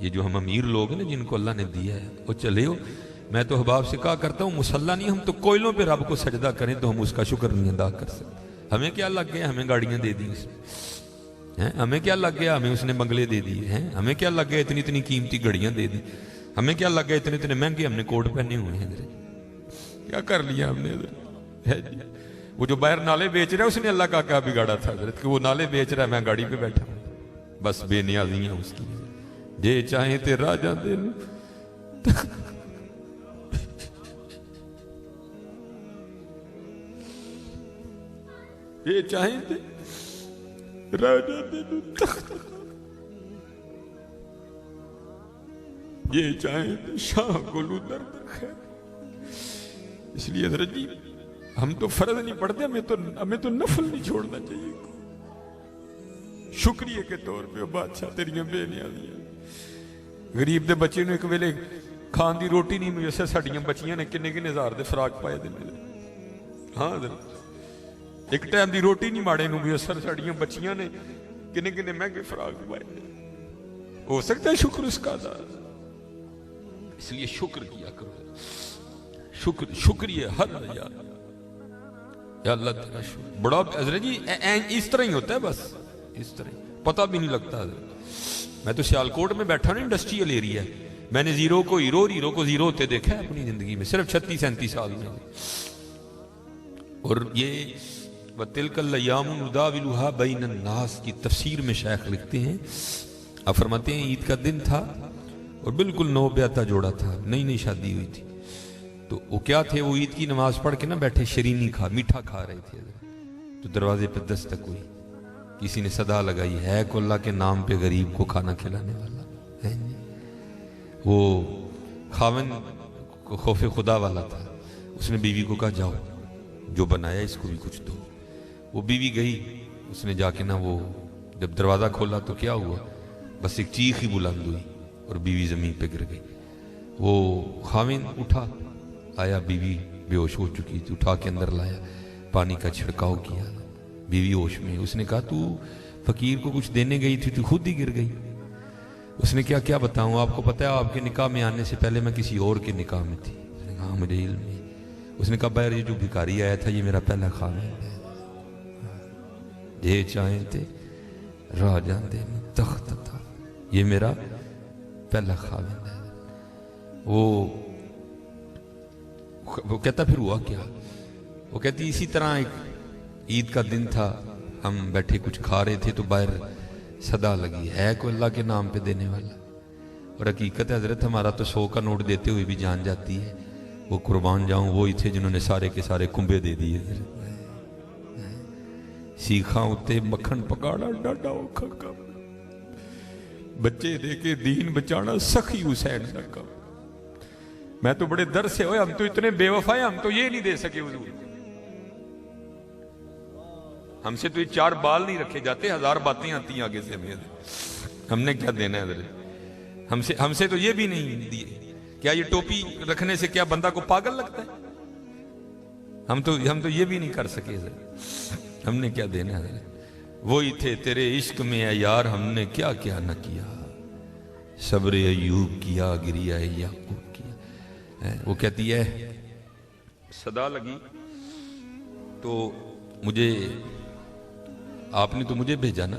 ये जो हम अमीर लोग हैं ना जिनको अल्लाह ने दिया है, वो चले हो। मैं तो अहबाब से कहा करता हूँ मुसल्ला नहीं, हम तो कोयलों पे रब को सजदा करें तो हम उसका शुक्र नहीं अदा कर सकते। हमें क्या लग गया, हमें गाड़ियाँ दे दी उसने, हमें क्या लग गया, हमें उसने बंगले दे दिए हैं, हमें क्या लग गया इतनी इतनी कीमती घड़ियाँ दे दी, हमें क्या लग गया इतने इतने महंगे हमने कोट पहने हुए हैं। क्या कर लिया हमने इधर। वो जो बाहर नाले बेच रहा है उसने अल्लाह का क्या बिगाड़ा था हजरत कि वो नाले बेच रहा है, मैं गाड़ी पे बैठा हूँ। बस बेनियाजी है उसकी, जे चाहे ते राजा दे ये चाहे ते राजा दे ये चाहे ते शाह गोलू दर्द खैर। इसलिए हजरत जी हम तो फर्ज नहीं पढ़ते, हमें तो नफल नहीं छोड़ना चाहिए। शुक्रिया के तौर पे बादशाह तेरियां बेनियाजियां। गरीब दे बच्चे ने एक वेले खान की रोटी नहीं मिली, उसे साड़ियां बच्चियां ने किन्ने किन्ने हजार दे फराक पाए दे मेरे। हाँ एक टाइम की रोटी नहीं माड़े नूं भी असर साड़ियां बच्चियां ने किन्ने किन्ने महंगे फराक पाए। हो सकता है शुक्र उसका अदा, इसलिए शुक्र किया करो। शुक्रिया हर यार अल्लाह तेरा शुक्र बड़ा। हजरत जी इस तरह ही होता है, बस इस तरह पता भी नहीं लगता। मैं तो सियालकोट में बैठा ना, इंडस्ट्रियल एरिया है, मैंने जीरो को हीरो और हीरो को जीरो होते देखा है अपनी जिंदगी में, सिर्फ 36-37 साल में। और ये वतिलकल अय्याम नुदाविलुहा बैन अन्नास की तफसीर में शेख लिखते हैं, आप फरमाते हैं ईद का दिन था और बिल्कुल नौ ब्याता जोड़ा था, नई नई शादी हुई थी। तो वो क्या थे, वो ईद की नमाज पढ़ के ना बैठे शरीनी मीठा खा रहे थे। तो दरवाजे पे दस्तक हुई, किसी ने सदा लगाई, है को अल्लाह के नाम पे गरीब को खाना खिलाने वाला है। वो खावन को खौफे खुदा वाला था, उसने बीवी को कहा जाओ जो बनाया इसको भी कुछ दो। वो बीवी गई, उसने जाके ना वो जब दरवाज़ा खोला तो क्या हुआ, बस एक चीख ही बुलंद हुई और बीवी ज़मीन पे गिर गई। वो खाविन उठा, आया, बीवी बेहोश हो चुकी थी, उठा के अंदर लाया, पानी का छिड़काव किया, बीवी होश में। उसने कहा तू फकीर को कुछ देने गई थी, तू खुद ही गिर गई। उसने क्या क्या बताऊं, आपको पता है आपके निकाह में आने से पहले मैं किसी और के निकाह में थी। उसने कहा मुझे इल्म है। उसने कहा बाहर ये जो भिखारी आया था ये मेरा पहला खाविन है, ये चाहे थे राजा दे तख्त था, ये मेरा पहला खाविन है। वो कहता फिर हुआ क्या, वो कहती इसी तरह एक ईद का दिन था, हम बैठे कुछ खा रहे थे तो बाहर सदा लगी, है कोई अल्लाह के नाम पे देने वाला। और हकीकत है हजरत हमारा तो 100 का नोट देते हुए भी जान जाती है, वो कुर्बान जाऊं वो ही थे जिन्होंने सारे के सारे कुंभे दे दिए। सीखा उत्ते मक्खन पकाड़ा डाडा औखा काम, बच्चे देके दीन बचाना सखी हुसैन का काम। मैं तो बड़े दर्द से, हम तो इतने बेवफा है, हम तो ये नहीं दे सके हुजूर, हमसे तो ये 4 बाल नहीं रखे जाते, 1000 बातें आती हैं आगे से हमें, हमने क्या देना है, हमसे तो ये भी नहीं दिए। क्या ये टोपी रखने से क्या बंदा को पागल लगता है, हम तो ये भी नहीं कर सके, हमने क्या देना है। वो ही थे तेरे इश्क में है यार, हमने क्या क्या न किया, सब्र अयूब किया, गिरिया याकूब किया। वो कहती है सदा लगी तो मुझे, आपने तो मुझे भेजा ना,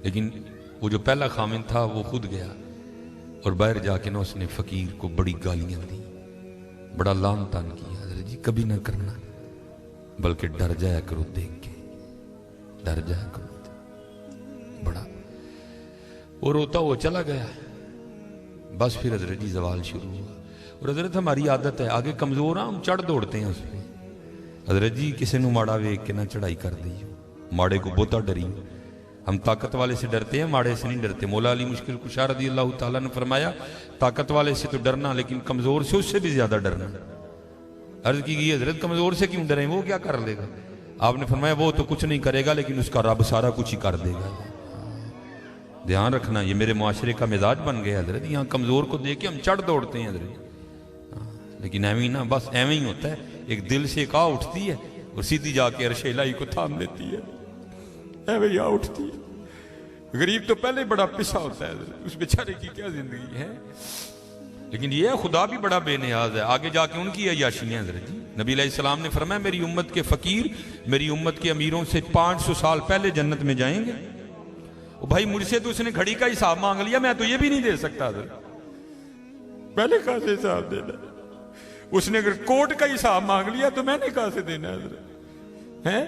लेकिन वो जो पहला खामिन था वो खुद गया और बाहर जाके ना उसने फकीर को बड़ी गालियां दी, बड़ा लान तान किया। हज़रत जी कभी ना करना, बल्कि डर जाया करो देख के, डर जाया करो बड़ा। वो रोता वो चला गया, बस फिर हजरत जी जवाल शुरू हुआ। और हजरत हमारी आदत है, आगे कमजोर हम चढ़ दौड़ते हैं उस पर। हजरत जी किसी को माड़ा वेख के ना चढ़ाई कर दी, माड़े को बहुता डरी। हम ताकत वाले से डरते हैं, माड़े से नहीं डरते। मौला अली मुश्किल कुशा रज़ी अल्लाह ताला ने फरमाया ताकत वाले से तो डरना, लेकिन कमजोर से उससे भी ज्यादा डरना। अर्ज की गई हजरत कमजोर से क्यों डरें, वो क्या कर लेगा। आपने फरमाया वो तो कुछ नहीं करेगा, लेकिन उसका रब सारा कुछ ही कर देगा। ध्यान रखना, ये मेरे मुआशरे का मिजाज बन गया हजरत। यहाँ कमजोर को देख के हम चढ़ दौड़ते हैं हजरत, लेकिन एवं ही ना, बस एवं ही होता है। एक दिल से एक आ उठती है और सीधी जाके अर्श इलाही को थाम लेती है, एवं ही आ उठती है। गरीब तो पहले बड़ा पिसा होता है, उस बेचारे की क्या जिंदगी है। लेकिन ये खुदा भी बड़ा बेनियाज है, आगे जाके उनकी अय्याशियां हज़रत जी। नबी अलैहिस्सलाम ने फरमाया मेरी उम्मत के फकीर मेरी उम्मत के अमीरों से 500 साल पहले जन्नत में जाएंगे। ओ भाई मुझसे तो उसने घड़ी का हिसाब मांग लिया, मैं तो ये भी नहीं दे सकता था, पहले कहां से हिसाब देना। उसने अगर कोर्ट का हिसाब मांग लिया तो मैंने कहां से देना है।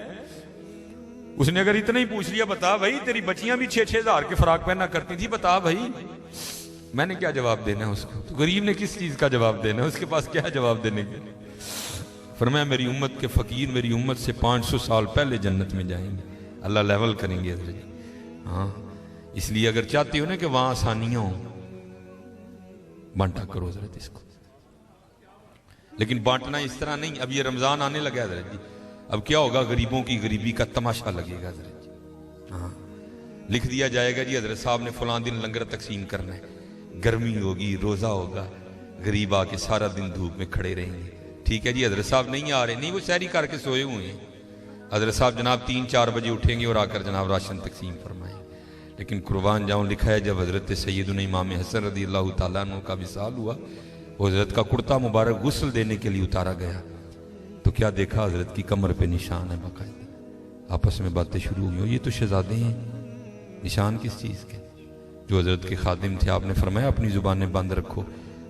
उसने अगर इतना ही पूछ लिया बता भाई तेरी बच्चियां भी 6-6 हज़ार के फराक पहना करती थी, बता भाई, मैंने क्या जवाब देना है उसको। तो गरीब ने किस चीज का जवाब देना है, उसके पास क्या जवाब देने के। फरमाया मेरी उम्मत के फकीर मेरी उम्मत से 500 साल पहले जन्नत में जाएंगे, अल्लाह लेवल करेंगे। हाँ, इसलिए अगर चाहते हो ना कि वहां आसानियां हो, बांटा करो हज़रत इसको। लेकिन बांटना इस तरह नहीं, अब ये रमजान आने लगा हज़रत जी, अब क्या होगा, गरीबों की गरीबी का तमाशा लगेगा हज़रत जी। हाँ, लिख दिया जाएगा जी हज़रत साहब ने फलां दिन लंगर तकसीम करना है, गर्मी होगी, रोजा होगा, गरीब आके सारा दिन धूप में खड़े रहेंगे। ठीक है जी, हज़रत साहब नहीं आ रहे, नहीं वो सहरी करके सोए हुए हैं। हज़रत साहब जनाब 3-4 बजे उठेंगे और आकर जनाब राशन तकसीम फरमाएंगे। लेकिन कुर्बान जाऊं, लिखा है जब हज़रत सैयदुना इमाम हसन रज़ी अल्लाह तआला अन्हु का विसाल हुआ, वो हज़रत का कुर्ता मुबारक गुस्ल देने के लिए उतारा गया, तो क्या देखा, हज़रत की कमर पे निशान है बाकायदा। आपस में बातें शुरू हुई, ये तो शहजादे हैं, निशान किस चीज़ के। जो हज़रत के खादिम थे, आपने फरमाया अपनी ज़ुबानें बंद रखो,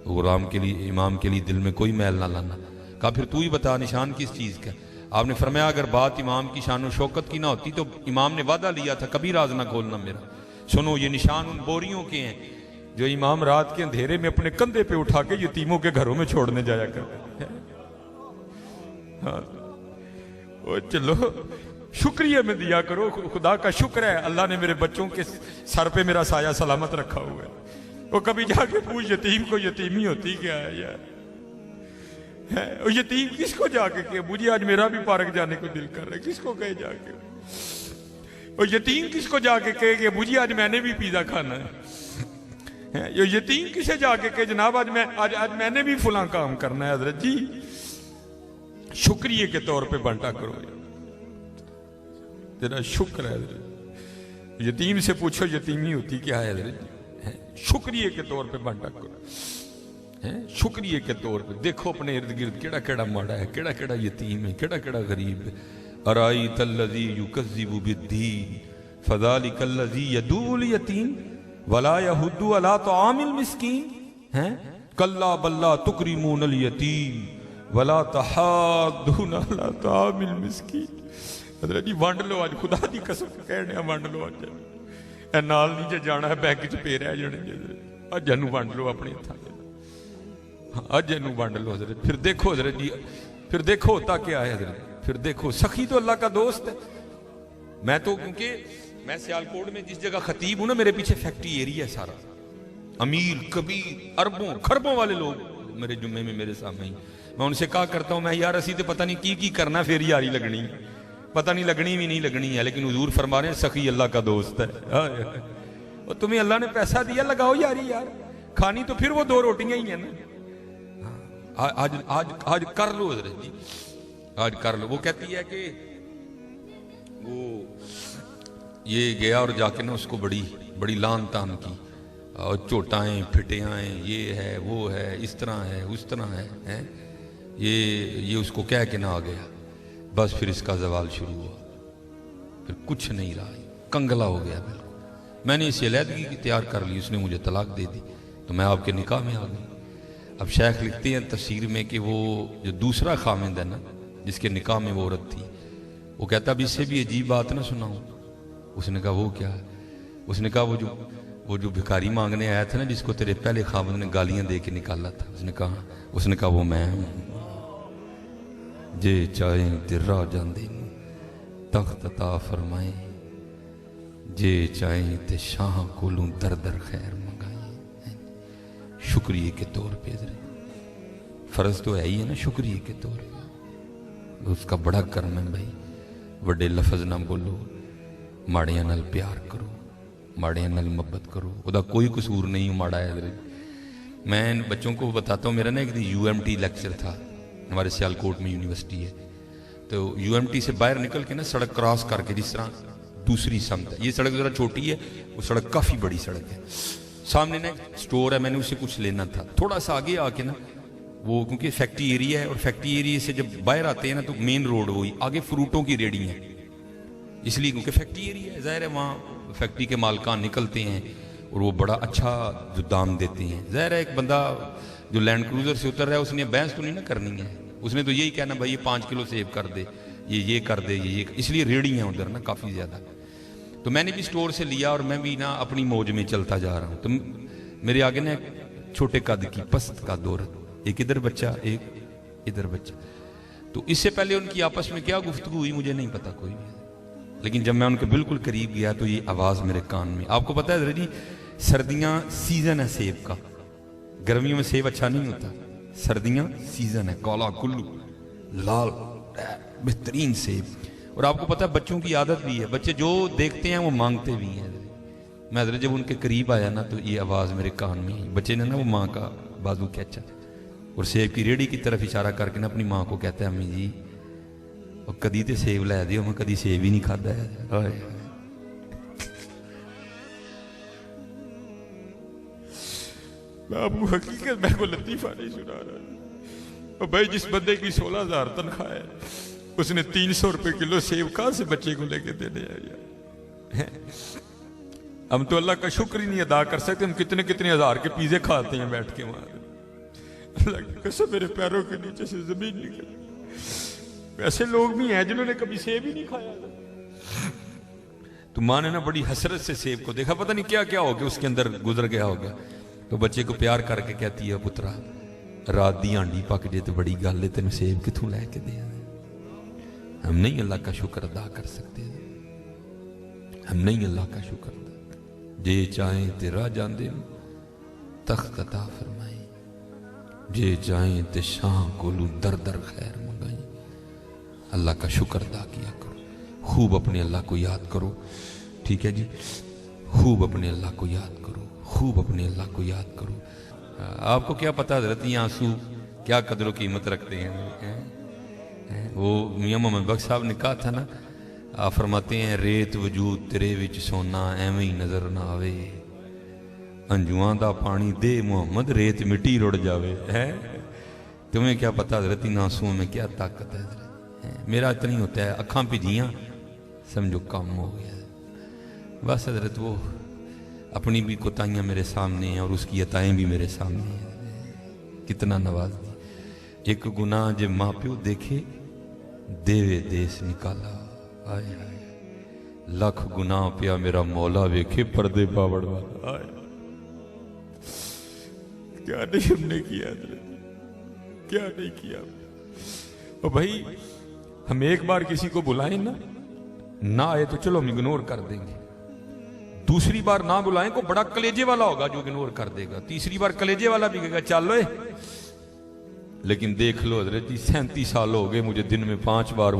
गुलाम के लिए इमाम के लिए दिल में कोई मैल ना लाना। कहा फिर तू ही बता निशान किस चीज़ का। आपने फरमाया अगर बात इमाम की शान और शौकत की ना होती तो इमाम ने वादा लिया था कभी राज ना खोलना मेरा। सुनो ये निशान उन बोरियों के हैं जो इमाम रात के अंधेरे में अपने कंधे पे उठा के यतीमों के घरों में छोड़ने जाया करते हैं। हाँ, चलो शुक्रिया में दिया करो, खुदा का शुक्र है अल्लाह ने मेरे बच्चों के सर पे मेरा साया सलामत रखा हुआ है। वो कभी जाके पूछ यतीम को यतीमी होती क्या है यार, है और यतीम किसको जाके कहे, मुझे आज मेरा भी पार्क जाने को दिल कर रहा है, किसको कहे जाके। और यतीम किसको जाके कहे कि मुझे आज मैंने भी पिज़्ज़ा खाना है। ये यतीम किसे जाके कहे जनाब आज मैंने भी फलां काम करना है। हज़रत जी शुक्रिया के तौर पे बांटा करो, तेरा शुक्र है। यतीम से पूछो यतीमी होती क्या है, शुक्रिया के तौर पे बांटा करो, है शुक्रिया के तौर पे। देखो अपने इर्द गिर्द केड़ा केड़ा माड़ा है, केड़ा केड़ा यतीम है, केड़ा केड़ा गरीब है। अराई तल्लज़ी युकज़्ज़िबु बिद्दीन फ़ज़ालिकल्लज़ी यदूल यतीम वला यहुद्दु अला तआमिल मिस्कीन, है कल्ला बल्ला तुकरिमूनल यतीम वला तहाद्दून अला तआमिल मिस्कीन। हज़रत जी वंड लो आज, खुदा दी कसम कहने वंड लो आज, ए नाल नहीं जे जाना है बैंक च पे रह जाने, अज इनू वंड लो अपने हत्थां दे, अज इनू वंड लो हज़रत। फिर देखो हज़रत जी, फिर देखो होता क्या है हज़रत, फिर देखो सखी तो अल्लाह का दोस्त है। मैं तो क्योंकि मैं सियालकोट में जिस जगह खतीब हूं ना, मेरे पीछे फैक्ट्री एरिया है सारा, अमीर कबीर अरबों खरबों वाले लोग मेरे जुम्मे में मेरे सामने ही। मैं उनसे कहा करता हूं मैं यार असी तो पता नहीं की करना, फिर यारी लगनी, पता नहीं लगनी भी नहीं लगनी है, लेकिन हुजूर फरमा रहे हैं सखी अल्लाह का दोस्त है। और तुम्हें अल्लाह ने पैसा दिया, लगाओ यारी यार, खानी तो फिर वो 2 रोटियां ही है ना। आज आज आज कर लो हज़रत जी, आज कर लो। वो कहती है कि वो ये गया और जाके ना उसको बड़ी बड़ी लान तान की, और चोटाएं फिटियाएं, ये है वो है, इस तरह है उस तरह है? ये उसको कह के ना आ गया, बस फिर इसका जवाल शुरू हुआ, फिर कुछ नहीं रहा, कंगला हो गया बिल्कुल। मैंने इसे अलहदगी की तैयार कर ली, उसने मुझे तलाक दे दी, तो मैं आपके निकाह में आ गई। अब शेख लिखते हैं तफसीर में कि वो जो दूसरा खामिंद है ना, जिसके निकाह में वो औरत थी, वो कहता अब इससे भी अजीब बात ना सुनाऊं। उसने कहा वो क्या है? उसने कहा वो जो भिखारी मांगने आया था ना, जिसको तेरे पहले खामिंद ने गालियां दे के निकाला था, उसने कहा वो मैं हूं। जे चाहे तिर्रा जांदे तख्त अता फरमाए, जे चाहे ते शाह कोलू दर दर खैर मंगाए। शुक्रिया के तौर पे फर्ज तो है ही है ना, शुक्रिया के तौर पे उसका बड़ा कर्म है भाई। वड्डे लफज ना बोलो, माड़ियां नाल प्यार करो, माड़ियां नाल मोहब्बत करो, उदा कोई कसूर नहीं माड़ा है। मैं बच्चों को बताता हूँ, मेरा ना एक दिन UMT लेक्चर था, हमारे सियालकोट में यूनिवर्सिटी है, तो UMT से बाहर निकल के ना सड़क क्रॉस करके, जिस तरह दूसरी समत है। ये सड़क ज़रा छोटी है, वो सड़क काफ़ी बड़ी सड़क है। सामने ना स्टोर है, मैंने उससे कुछ लेना था। थोड़ा सा आगे आके ना वो, क्योंकि फैक्ट्री एरिया है और फैक्ट्री एरिया से जब बाहर आते हैं ना तो मेन रोड वही, आगे फ्रूटों की रेडी है, इसलिए क्योंकि फैक्ट्री एरिया है, ज़ाहिर है वहाँ फैक्ट्री के मालकान निकलते हैं और वो बड़ा अच्छा जो दाम देते हैं। ज़ाहिर है एक बंदा जो लैंड क्रूज़र से उतर रहा है उसने बहस तो नहीं ना करनी है, उसने तो यही कहना भाई ये 5 किलो सेब कर दे, ये कर दे, ये इसलिए रेडी हैं उधर ना काफ़ी ज़्यादा। तो मैंने भी स्टोर से लिया और मैं भी ना अपनी मौज में चलता जा रहा हूँ। तो मेरे आगे ना छोटे कद की पस्त का औरत, एक इधर बच्चा एक इधर बच्चा। तो इससे पहले उनकी आपस में क्या गुफ्तगू हुई मुझे नहीं पता कोई भी, लेकिन जब मैं उनके बिल्कुल करीब गया तो ये आवाज़ मेरे कान में। आपको पता है जी, सर्दियाँ सीजन है सेब का, गर्मियों में सेब अच्छा नहीं होता, सर्दियाँ सीजन है, काला कुल्लू लाल बेहतरीन सेब। और आपको पता है बच्चों की आदत भी है, बच्चे जो देखते हैं वो मांगते भी हैं। मैं जब उनके करीब आया ना तो ये आवाज़ मेरे कान में आई। बच्चे ने ना वो माँ का बाजू खींचा और सेब की रेड़ी की तरफ इशारा करके ना अपनी माँ को कहता है, अम्मी जी और कदी तो सेब लै दियो, मैं कदी सेब ही नहीं खाता है। मैं आपको हकीकत, मैं को लतीफा नहीं सुना रहा भाई। जिस बंदे की 16,000 तनख्वाह है उसने 300 रुपए किलो सेब कहां से बच्चे को लेके देने आया। हम तो अल्लाह का शुक्र ही नहीं अदा कर सकते, हम कितने कितने हजार के पिज़्ज़े खाते हैं बैठ के वहां। अल्लाह की कसम मेरे पैरों के नीचे से जमीन निकल। ऐसे लोग भी हैं जिन्होंने कभी सेब ही नहीं खाया। तो माँ ने ना बड़ी हसरत से सेब को देखा, पता नहीं क्या क्या हो गया उसके अंदर गुजर गया होगा। तो बच्चे को प्यार करके कहती है, पुत्रा रात दी आंडी पक जे तो बड़ी गल है, तेन सेब किथों लैके दे। हम नहीं अल्लाह का शुक्र अदा कर सकते, हम नहीं अल्लाह का शुक्र अदा। जे चाहे ते राह जांदे तख्त अता फरमाई, जे चाहे ते शाह कोलू दर दर खैर मंगाई। अल्लाह का शुक्र अदा किया करो, खूब अपने अल्लाह को याद करो, ठीक है जी, खूब अपने अल्लाह को याद करो, खूब अपने अल्लाह को याद करो। आपको क्या पता हज़रत ये आंसू क्या कदर कीमत रखते हैं। वो मियां मोहम्मद बख्श साहब ने कहा था ना, आप फरमाते हैं रेत वजूद तेरे विच सोना एवं ही नजर ना आवे, अंजुआं दा पानी दे मोहम्मद रेत मिट्टी रुड़ जावे। है तुम्हें क्या पता हज़रत इन आंसुओं में क्या ताकत है। मेरा इतना ही होता है, अखां भिजियां समझो कम हो गया। बस हज़रत वो अपनी भी कोताहियाँ मेरे सामने हैं और उसकी अताएँ भी मेरे सामने हैं। कितना नवाज दी। एक गुनाह जे माँ प्यो देखे देवे देश निकाला, आए आए लख गुनाह पिया मेरा मौला वेखे पर्दे पावड़ वाला। आए क्या नहीं हमने किया, क्या नहीं किया। और भाई हम एक बार किसी को बुलाएं ना आए तो चलो हम इग्नोर कर देंगे, दूसरी बार ना बुलाएं को बड़ा कलेजे वाला होगा जो इग्नोर कर देगा, तीसरी बार कलेजे वाला भी कहेगा चलो। लेकिन देख लो हजरत जी 37 साल हो गए मुझे दिन में 5 बार